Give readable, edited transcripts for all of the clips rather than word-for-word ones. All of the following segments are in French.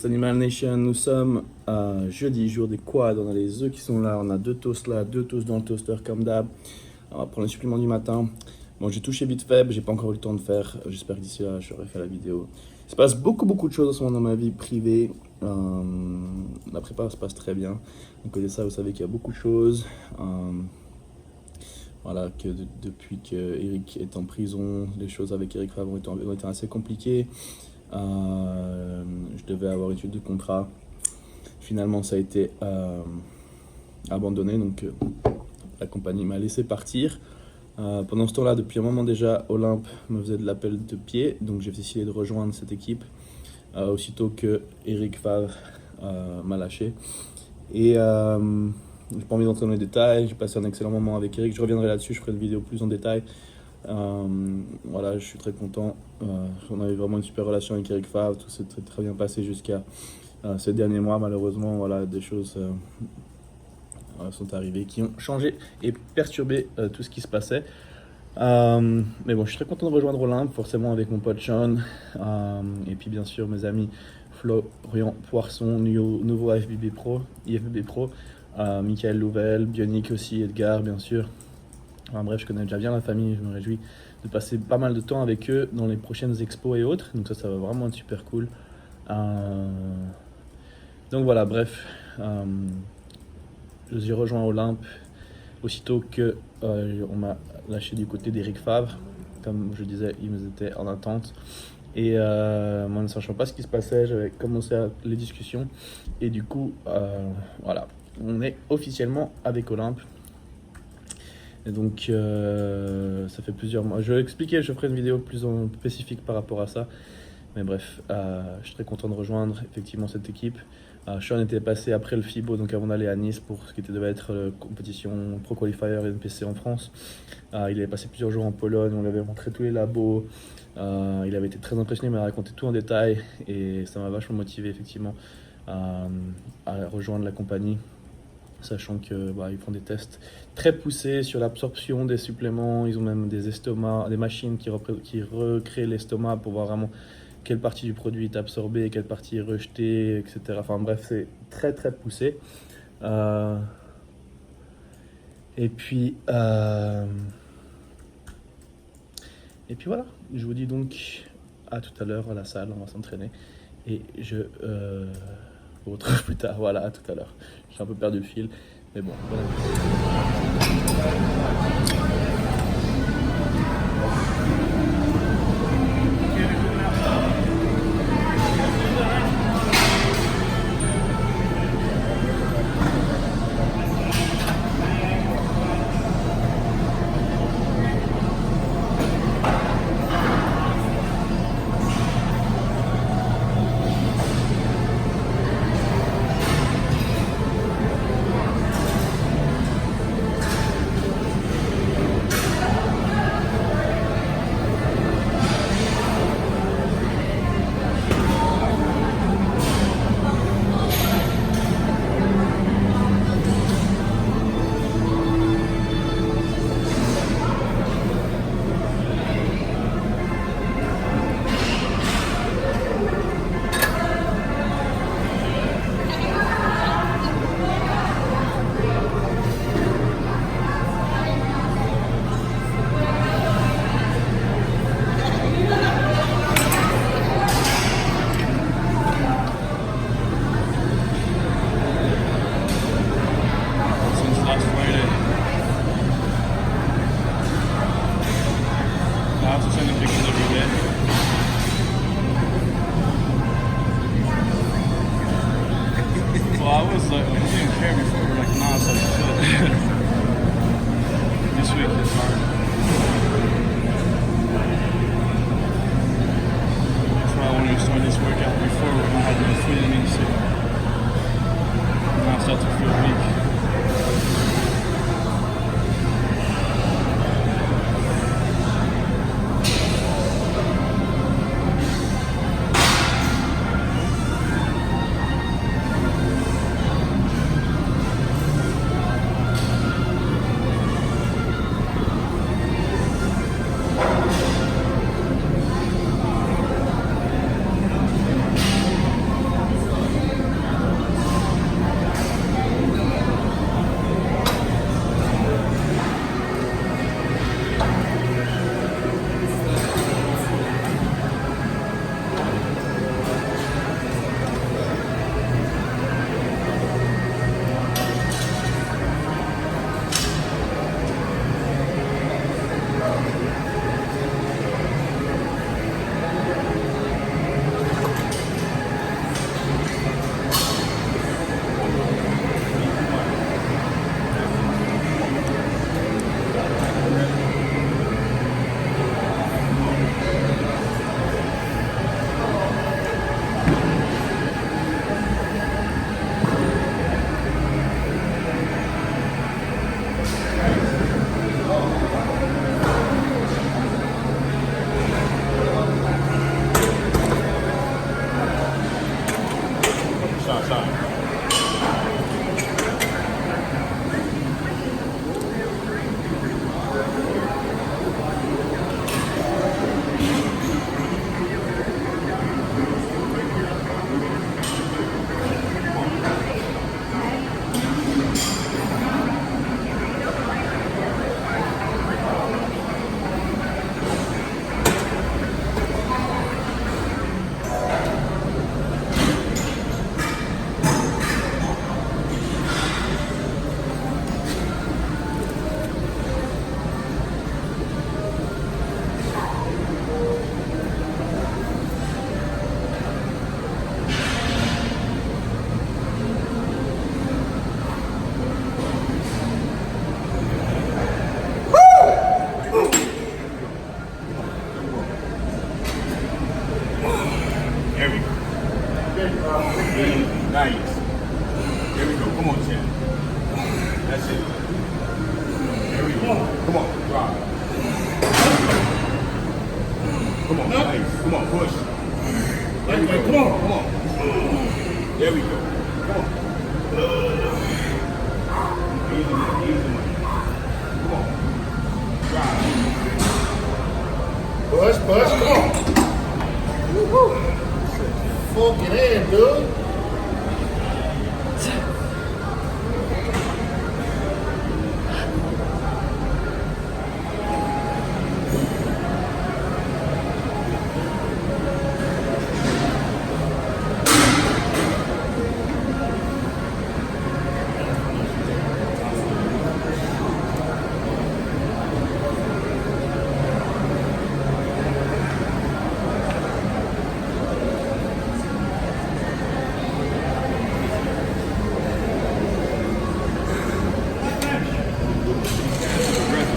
podcast Animal Nation. Nous sommes jeudi, jour des quads. On a les œufs qui sont là, on a 2 toasts là, 2 toasts dans le toaster comme d'hab. On va prendre les suppléments du matin. Bon, j'ai touché vite fait, j'ai pas encore eu le temps de faire. J'espère que d'ici là, j'aurai fait la vidéo. Il se passe beaucoup de choses en ce moment dans ma vie privée. La prépa se passe très bien. Donc, côté ça, vous savez qu'il y a beaucoup de choses. Voilà, que depuis que Eric est en prison, les choses avec Eric Favre ont été assez compliquées. Je devais avoir une étude de contrat. Finalement, ça a été abandonné, donc la compagnie m'a laissé partir. Pendant ce temps-là, depuis un moment déjà, Olympe me faisait de l'appel de pied, donc j'ai décidé de rejoindre cette équipe aussitôt que Eric Favre m'a lâché. Et j'ai pas envie d'entrer dans les détails, j'ai passé un excellent moment avec Eric, je reviendrai là-dessus, je ferai une vidéo plus en détail. Voilà, je suis très content. On avait vraiment une super relation avec Eric Favre, tout s'est très bien passé jusqu'à ces derniers mois. Malheureusement, voilà, des choses sont arrivées qui ont changé et perturbé tout ce qui se passait. Mais bon, je suis très content de rejoindre Olympe, forcément avec mon pote Sean, et puis bien sûr mes amis Florian Poisson, nouveau IFBB Pro, Michael Louvel, Bionic aussi, Edgar bien sûr. Enfin, bref, je connais déjà bien la famille, je me réjouis de passer pas mal de temps avec eux dans les prochaines expos et autres, donc ça va vraiment être super cool. Donc voilà, bref, j'ai rejoint Olympe aussitôt que on m'a lâché du côté d'Eric Favre. Comme je disais, ils étaient en attente. Et moi, ne sachant pas ce qui se passait, j'avais commencé les discussions. Et du coup, voilà, on est officiellement avec Olympe. Et donc, ça fait plusieurs mois. Je vais expliquer, je ferai une vidéo plus spécifique par rapport à ça. Mais bref, je suis très content de rejoindre effectivement cette équipe. Sean était passé après le FIBO, donc avant d'aller à Nice pour ce qui devait être la compétition Pro Qualifier NPC en France. Il avait passé plusieurs jours en Pologne, on lui avait montré tous les labos. Il avait été très impressionné, il m'a raconté tout en détail et ça m'a vachement motivé effectivement à rejoindre la compagnie. Sachant que ils font des tests très poussés sur l'absorption des suppléments, ils ont même des estomacs, des machines qui recréent l'estomac pour voir vraiment quelle partie du produit est absorbée, quelle partie est rejetée, etc. Enfin bref, c'est très poussé. Et puis voilà, je vous dis donc à tout à l'heure à la salle, on va s'entraîner et je vous retrouve plus tard. Voilà, à tout à l'heure. J'ai un peu perdu le fil, mais bon, voilà. Push, push, come on. Woo-hoo. Fuck it in, dude.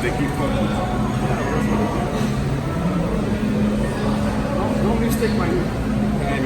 They keep coming. Don't mistake my can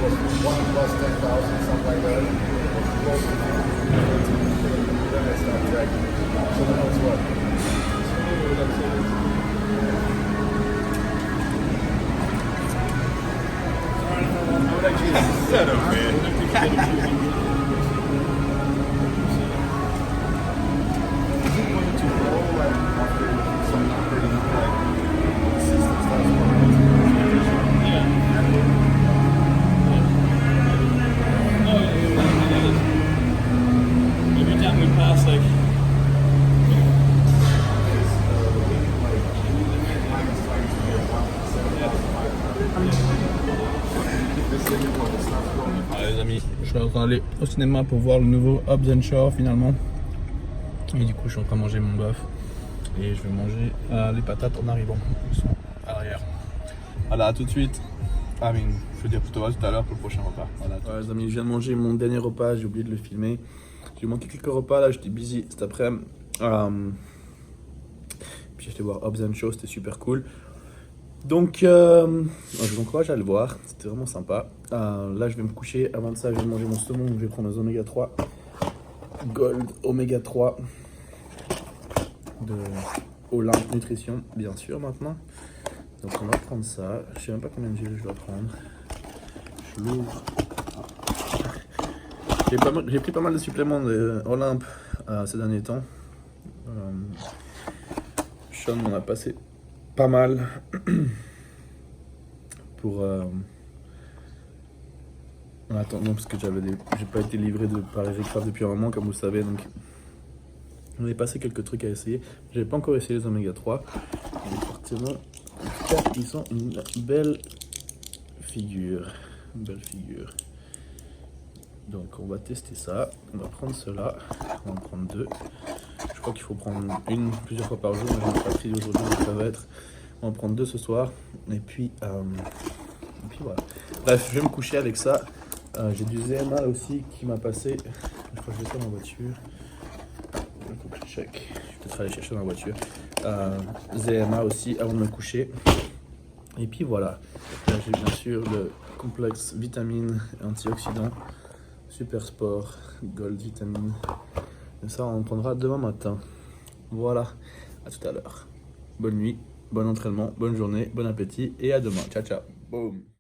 is one plus 10,000, something like that. Then I start tracking. Someone else what? Shut up, man. Every time we pass, like, Les amis, je suis en train d'aller au cinéma pour voir le nouveau Hobbs & Shaw finalement. Et du coup, je suis en train de manger mon bœuf. Et je vais manger les patates en arrivant. Ils sont à l'arrière. Voilà, à tout de suite. Ah, mais je vais dire pour toi tout à l'heure pour le prochain repas. Voilà, les amis, je viens de manger mon dernier repas. J'ai oublié de le filmer. J'ai manqué quelques repas là, j'étais busy cet après-midi. Puis j'ai été voir Hobbs & Shaw, c'était super cool. Donc, je vous encourage à le voir, c'était vraiment sympa. Là, je vais me coucher. Avant de ça, je vais manger mon saumon. Je vais prendre les oméga 3. Gold oméga 3 de Olympe Nutrition, bien sûr, maintenant. Donc, on va prendre ça. Je sais même pas combien de gels je dois prendre. Je l'ouvre. J'ai pris pas mal de suppléments de Olympe ces derniers temps. Sean m'en a passé pas mal pour en attendant, parce que j'ai pas été livré par Eric Craft depuis un moment, comme vous le savez, donc on est passé quelques trucs à essayer. J'avais pas encore essayé les oméga 3, mais forcément, en tout cas, ils ont une belle figure, Donc on va tester ça. On va prendre cela, on va en prendre deux. Je crois qu'il faut prendre plusieurs fois par jour, mais j'en ai pas pris aujourd'hui, donc ça va être. On va en prendre deux ce soir, et puis voilà. Bref, je vais me coucher avec ça. J'ai du ZMA aussi qui m'a passé. Je crois que je vais faire dans la voiture. Il faut que je check. Je vais peut-être aller chercher dans la voiture. ZMA aussi avant de me coucher. Et puis voilà. Là, j'ai bien sûr le complexe vitamine et antioxydant. Super Sport, Gold Vitamine. Et ça, on en prendra demain matin. Voilà. À tout à l'heure. Bonne nuit, bon entraînement, bonne journée, bon appétit et à demain. Ciao, ciao. Boom.